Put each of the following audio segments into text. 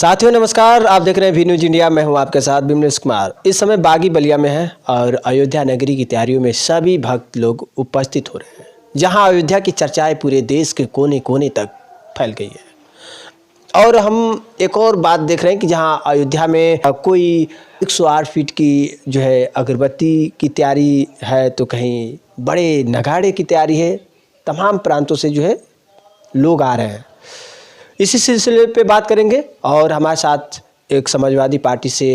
साथियों नमस्कार, आप देख रहे हैं वी न्यूज इंडिया। मैं हूं आपके साथ बिमलेश कुमार। इस समय बागी बलिया में है और अयोध्या नगरी की तैयारियों में सभी भक्त लोग उपस्थित हो रहे हैं, जहां अयोध्या की चर्चाएं पूरे देश के कोने कोने तक फैल गई है। और हम एक और बात देख रहे हैं कि जहां अयोध्या में कोई 108 फीट की जो है अगरबत्ती की तैयारी है, तो कहीं बड़े नगाड़े की तैयारी है। तमाम प्रांतों से जो है लोग आ रहे हैं। इसी सिलसिले पे बात करेंगे और हमारे साथ एक समाजवादी पार्टी से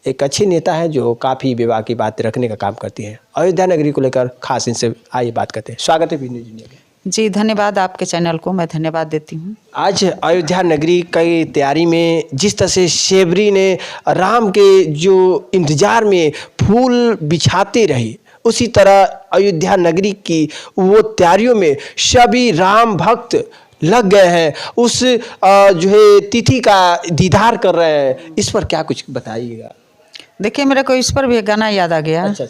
एक अच्छी नेता है जो काफ़ी विवाह की बातें रखने का काम करती हैं। अयोध्या नगरी को लेकर खास इनसे आइए बात करते हैं। स्वागत है वी न्यूज इंडिया में। जी धन्यवाद, आपके चैनल को मैं धन्यवाद देती हूँ। आज अयोध्या नगरी की तैयारी में जिस तरह से शेबरी ने राम के जो इंतजार में फूल बिछाते रही, उसी तरह अयोध्या नगरी की वो तैयारियों में सभी राम भक्त लग गए हैं। उस जो है तिथि का दीदार कर रहे हैं। इस पर क्या कुछ बताइएगा। देखिए, मेरे को इस पर भी एक गाना याद आ गया। अच्छा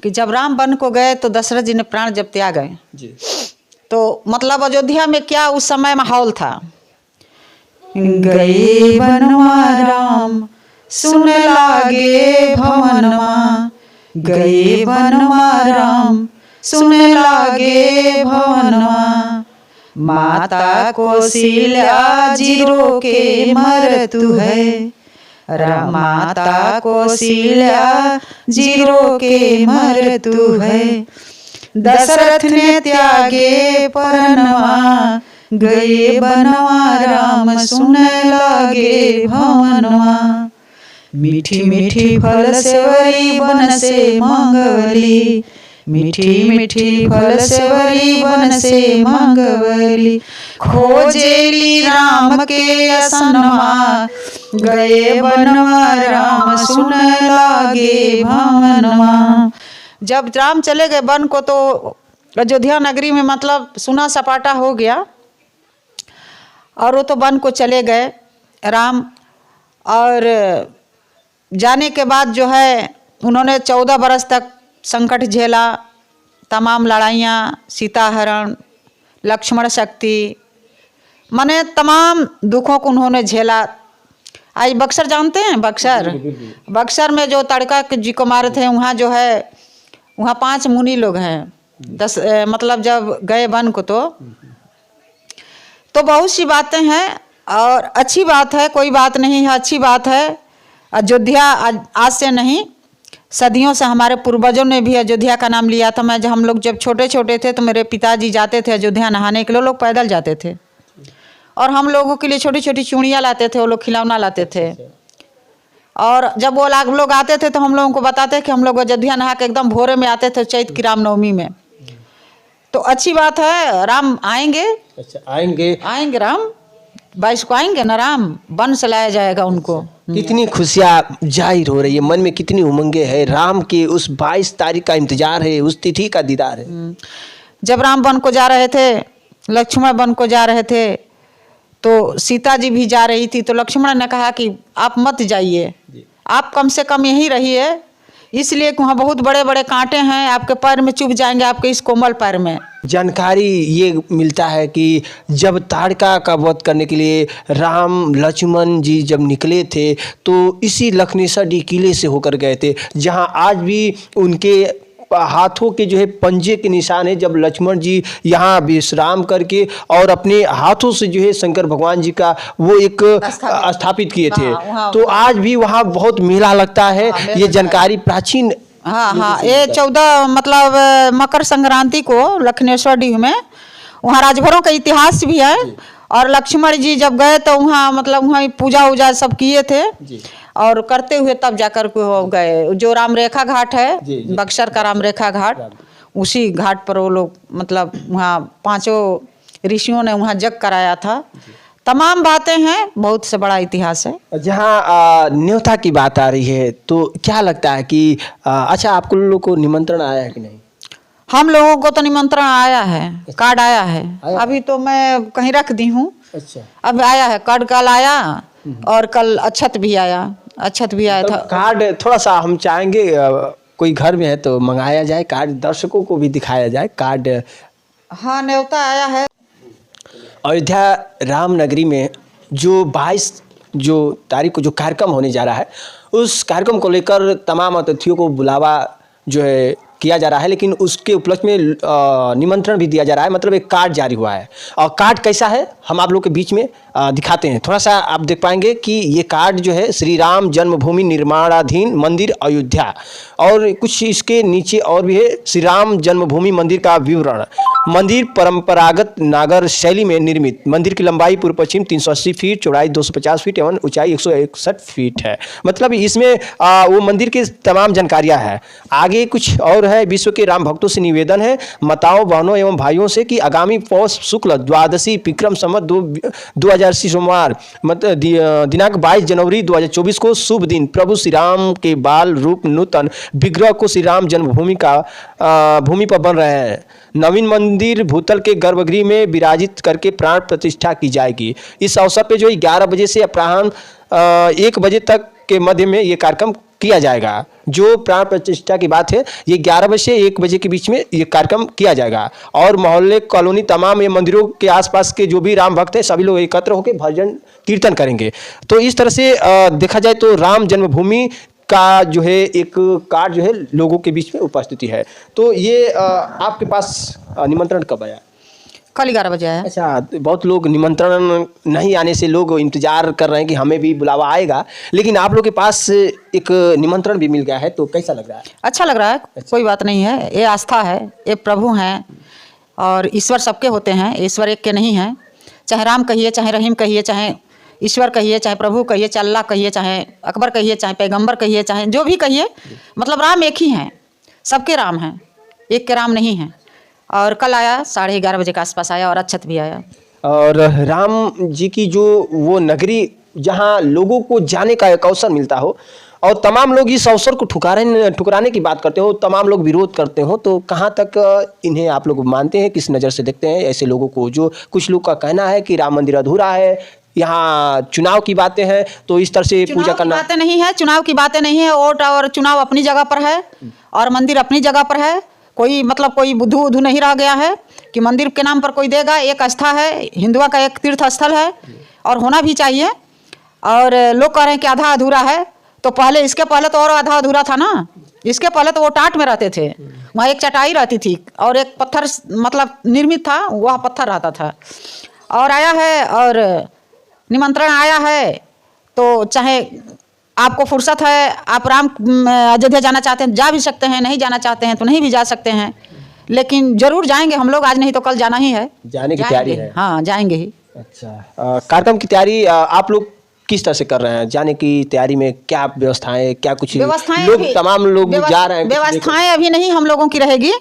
कि जब राम वन को गए तो दशरथ जी ने प्राण जब त्याग गए जी, तो मतलब अयोध्या में क्या उस समय माहौल था। गए बनवा राम सुन लागे भवनमा, गए बनवा राम सुन लागे भवनमा, माता कौशल्या जीरो के मरतु है, माता कौशल्या जीरो के मरतु है, दशरथ ने त्यागे परनवा, गए बनवा राम सुन लागे भवनवा, मीठी मीठी फल सेवरी बन से मंगवली, मीठी मीठी फल सेवरी बन से मंगवली, खोजेली राम के असनमा, गए बनवा राम सुन लागे भवनवा। जब राम चले गए वन को तो अयोध्या नगरी में मतलब सुना सपाटा हो गया और वो तो वन को चले गए राम। और जाने के बाद जो है उन्होंने 14 बरस तक संकट झेला, तमाम लड़ाइयाँ, सीताहरण, लक्ष्मण शक्ति, माने तमाम दुखों को उन्होंने झेला। आज बक्सर जानते हैं, बक्सर में जो तड़का जी को मारे थे, वहाँ जो है वहाँ 5 मुनि लोग हैं। 10 मतलब जब गए वन को तो बहुत सी बातें हैं और अच्छी बात है, कोई बात नहीं है, अच्छी बात है। अयोध्या आज से नहीं, सदियों से हमारे पूर्वजों ने भी अयोध्या का नाम लिया था। मैं जब हम लोग जब छोटे छोटे थे तो मेरे पिताजी जाते थे अयोध्या नहाने के लिए। लोग पैदल जाते थे और हम लोगों के लिए छोटी छोटी चूड़ियाँ लाते थे, वो लोग खिलौना लाते थे। और जब वो लोग आते थे तो हम लोगों को बताते कि हम लोग अयोध्या नहा के एकदम भोरे में आते थे, चैत की रामनवमी में। तो अच्छी बात है, राम आएंगे। अच्छा, आएंगे राम 22 को आएंगे ना, राम वन से लाया जाएगा उनको। कितनी खुशियाँ जाहिर हो रही है, मन में कितनी उमंगे है। राम के उस 22 तारीख का इंतजार है, उस तिथि का दीदार है। जब राम वन को जा रहे थे, लक्ष्मण वन को जा रहे थे, तो सीता जी भी जा रही थी। तो लक्ष्मण ने कहा कि आप मत जाइए, आप कम से कम यहीं रहिए, इसलिए कि वहाँ बहुत बड़े बड़े कांटे हैं, आपके पैर में चुभ जाएंगे, आपके इस कोमल पैर में। जानकारी ये मिलता है कि जब ताड़का का वध करने के लिए राम लक्ष्मण जी जब निकले थे तो इसी लखनेसर किले से होकर गए थे, जहां आज भी उनके हाथों के जो है पंजे के निशान है। जब लक्ष्मण जी यहाँ विश्राम करके और अपने हाथों से जो है शंकर भगवान जी का वो एक स्थापित किए थे, तो आज भी वहाँ बहुत मेला लगता है। ये जानकारी प्राचीन। हाँ, ये 14 मतलब मकर संक्रांति को लखनेश्वर डीह में वहाँ राजभरों का इतिहास भी है। और लक्ष्मण जी जब गए तो वहाँ मतलब वहाँ पूजा वूजा सब किए थे और करते हुए तब जाकर को गए। जो राम रेखा घाट है, बक्सर का राम रेखा घाट, उसी घाट पर वो लोग मतलब वहाँ 5 ऋषियों ने वहाँ जग कराया था। तमाम बातें हैं, बहुत से बड़ा इतिहास है। जहाँ न्योता की बात आ रही है तो क्या लगता है कि अच्छा, आपको लोगों को निमंत्रण आया है कि नहीं? हम लोगों को तो निमंत्रण आया है, कार्ड आया है। अभी तो मैं कहीं रख दी हूँ। अच्छा, अब आया है कार्ड, कल आया और कल अक्षत भी आया था। कार्ड थोड़ा सा हम चाहेंगे कोई घर में है तो मंगाया जाए, कार्ड दर्शकों को भी दिखाया जाए कार्ड। हाँ, न्योता आया है। अयोध्या राम नगरी में जो 22 जो तारीख को जो कार्यक्रम होने जा रहा है, उस कार्यक्रम को लेकर तमाम अतिथियों को बुलावा जो है किया जा रहा है, लेकिन उसके उपलक्ष्य में निमंत्रण भी दिया जा रहा है। मतलब एक कार्ड जारी हुआ है, और कार्ड कैसा है हम आप लोग के बीच में दिखाते हैं। थोड़ा सा आप देख पाएंगे कि ये कार्ड जो है श्री राम जन्मभूमि निर्माणाधीन मंदिर अयोध्या, और कुछ इसके नीचे और भी है श्री राम जन्मभूमि मंदिर का विवरण। मंदिर परंपरागत नागर शैली में निर्मित। मंदिर की लंबाई पूर्व पश्चिम 380 फीट, चौड़ाई 250 फीट एवं ऊंचाई 161 फीट है। मतलब इसमें वो मंदिर की तमाम जानकारियां हैं। आगे कुछ और है। विश्व के राम भक्तों से निवेदन है, माताओं बहनों एवं भाइयों से कि आगामी पौष शुक्ल द्वादशी विक्रम संवत 2080 सोमवार दिनांक 22 जनवरी 2024 को शुभ दिन प्रभु श्री राम के बाल रूप नूतन विग्रह को श्री राम जन्मभूमि का भूमि पर बन रहे हैं। नवीन मंदिर भूतल के गर्भगृह में विराजित करके प्राण प्रतिष्ठा की जाएगी। इस अवसर पे जो 11 बजे से अपराह्न 1 बजे तक के मध्य में ये कार्यक्रम किया जाएगा। जो प्राण प्रतिष्ठा की बात है, ये 11 बजे से 1 बजे के बीच में ये कार्यक्रम किया जाएगा, और मोहल्ले कॉलोनी तमाम ये मंदिरों के आसपास के जो भी राम भक्त हैं सभी लोग एकत्र होकर भजन कीर्तन करेंगे। तो इस तरह से देखा जाए तो राम जन्मभूमि का जो है एक कार्ड जो है लोगों के बीच में उपस्थिति है। तो ये आपके पास निमंत्रण कब आया? कल 11 बजे आया। अच्छा, बहुत लोग निमंत्रण नहीं आने से लोग इंतजार कर रहे हैं कि हमें भी बुलावा आएगा, लेकिन आप लोग के पास एक निमंत्रण भी मिल गया है, तो कैसा लग रहा है? अच्छा लग रहा है। कोई बात नहीं है, ये आस्था है, ये प्रभु हैं, और ईश्वर सबके होते हैं, ईश्वर एक के नहीं हैं। चाहे राम कहिए, चाहे रहीम कहिए, चाहे ईश्वर कहिए, चाहे प्रभु कहिए, चाहे अल्लाह कहिए, चाहे अकबर कहिए, चाहे पैगंबर कहिए, चाहे जो भी कहिए, मतलब राम एक ही हैं, सबके राम हैं, एक के राम नहीं हैं। और कल आया 11:30 बजे के आसपास आया, और अक्षत भी आया। और राम जी की जो वो नगरी जहाँ लोगों को जाने का एक अवसर मिलता हो, और तमाम लोग इस अवसर को ठुकराने की बात करते हो, तमाम लोग विरोध करते हो, तो कहाँ तक इन्हें आप लोग मानते हैं, किस नज़र से देखते हैं ऐसे लोगों को? जो कुछ लोग का कहना है कि राम मंदिर अधूरा है, यहाँ चुनाव की बातें हैं, तो इस तरह से पूजा करना। बातें नहीं है, चुनाव की बातें नहीं है। वोट और चुनाव अपनी जगह पर है, और मंदिर अपनी जगह पर है। कोई मतलब कोई बुद्धू उद्धू नहीं रह गया है कि मंदिर के नाम पर कोई देगा। एक आस्था है, हिंदुओं का एक तीर्थ स्थल है, और होना भी चाहिए। और लोग कह रहे हैं कि आधा अधूरा है, तो पहले इसके पहले तो और आधा अधूरा था ना। इसके पहले तो वो टाट में रहते थे, वहाँ एक चटाई रहती थी और एक पत्थर मतलब निर्मित था, वह पत्थर रहता था। और आया है, और निमंत्रण आया है, तो चाहे आपको फुर्सत है, आप राम अयोध्या जाना चाहते हैं जा भी सकते हैं, नहीं जाना चाहते हैं तो नहीं भी जा सकते हैं, लेकिन जरूर जाएंगे हम लोग। आज नहीं तो कल जाना ही है, जाने की तैयारी है। हाँ, जाएंगे ही। अच्छा, कार्यक्रम की तैयारी आप लोग किस तरह से कर रहे हैं? जाने की तैयारी में क्या व्यवस्थाएं, क्या कुछ व्यवस्थाएं लोग तमाम लोग जा रहे हैं? व्यवस्थाएं अभी नहीं हम लोगों की रहेगी।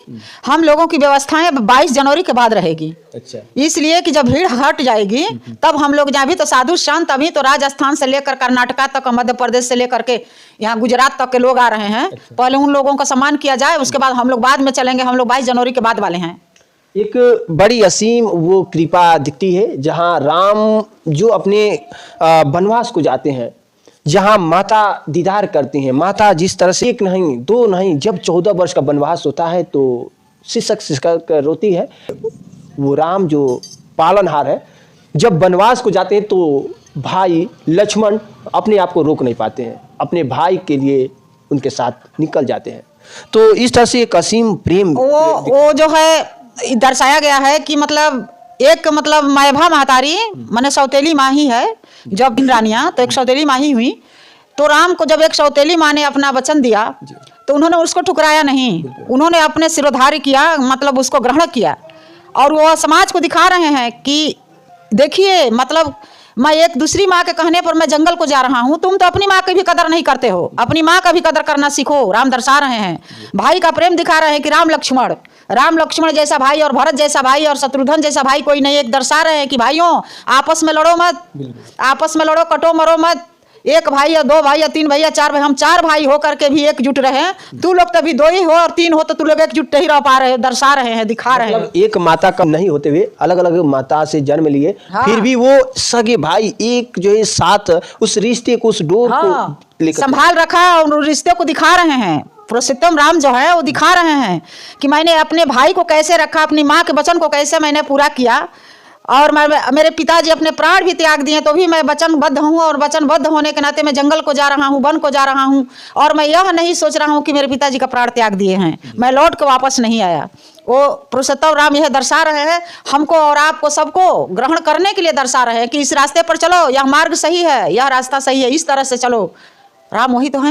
हम लोगों की व्यवस्थाएं 22 जनवरी के बाद रहेगी। अच्छा, इसलिए कि जब भीड़ हट जाएगी तब हम लोग जहाँ भी तो साधु संत, अभी तो राजस्थान से लेकर कर्नाटका तक, मध्य प्रदेश से लेकर के यहाँ गुजरात तक के लोग आ रहे हैं। पहले उन लोगों का सम्मान किया जाए, उसके बाद हम लोग बाद में चलेंगे। हम लोग 22 जनवरी के बाद वाले हैं। एक बड़ी असीम वो कृपा दिखती है जहाँ राम जो अपने वनवास को जाते हैं, जहाँ माता दीदार करती हैं। माता जिस तरह से एक नहीं दो नहीं, जब 14 वर्ष का वनवास होता है तो सिसक रोती है। वो राम जो पालनहार है, जब वनवास को जाते हैं तो भाई लक्ष्मण अपने आप को रोक नहीं पाते हैं, अपने भाई के लिए उनके साथ निकल जाते हैं। तो इस तरह से एक असीम प्रेम वो जो है दर्शाया गया है कि मतलब एक मतलब मायभा महतारी माने सौतेली माँ ही है। जब रानियाँ तो एक सौतेली माँ ही हुई, तो राम को जब एक सौतेली माँ ने अपना वचन दिया तो उन्होंने उसको ठुकराया नहीं, उन्होंने अपने सिरोधार्य किया, मतलब उसको ग्रहण किया। और वो समाज को दिखा रहे हैं कि देखिए, मतलब मैं एक दूसरी माँ के कहने पर मैं जंगल को जा रहा हूँ, तुम तो अपनी माँ की भी कदर नहीं करते हो, अपनी माँ का भी कदर करना सीखो। राम दर्शा रहे हैं, भाई का प्रेम दिखा रहे हैं कि राम लक्ष्मण जैसा भाई और भरत जैसा भाई और शत्रुघ्न जैसा भाई कोई नहीं। एक दर्शा रहे हैं कि भाइयों आपस में लड़ो मत, आपस में लड़ो कटो मरो मत। एक भाई या 2 भाई या 3 भाई या 4 भाई, हम 4 भाई हो करके भी एकजुट रहे। तू लोग तभी 2 ही हो और 3 हो तो तू लोग एकजुट नहीं रह पा रहे। दर्शा रहे हैं, दिखा रहे हैं। एक माता का नहीं होते हुए अलग अलग माता से जन्म लिए, फिर भी वो सगे भाई एक जो है साथ उस रिश्ते को, उस डोर को लेकर संभाल रखा है और रिश्ते को दिखा रहे हैं। पुरुषोत्तम राम जो है वो दिखा रहे हैं कि मैंने अपने भाई को कैसे रखा, अपनी माँ के वचन को कैसे मैंने पूरा किया। और मेरे पिताजी अपने प्राण भी त्याग दिए तो भी मैं वचनबद्ध हूँ, और वचनबद्ध होने के नाते मैं जंगल को जा रहा हूँ, वन को जा रहा हूँ, और मैं यह नहीं सोच रहा हूँ कि मेरे पिताजी का प्राण त्याग दिए हैं, मैं लौट के वापस नहीं आया। वो पुरुषोत्तम राम यह दर्शा रहे हैं हमको और आपको सबको ग्रहण करने के लिए दर्शा रहे हैं कि इस रास्ते पर चलो, यह मार्ग सही है, यह रास्ता सही है, इस तरह से चलो। राम वही तो है।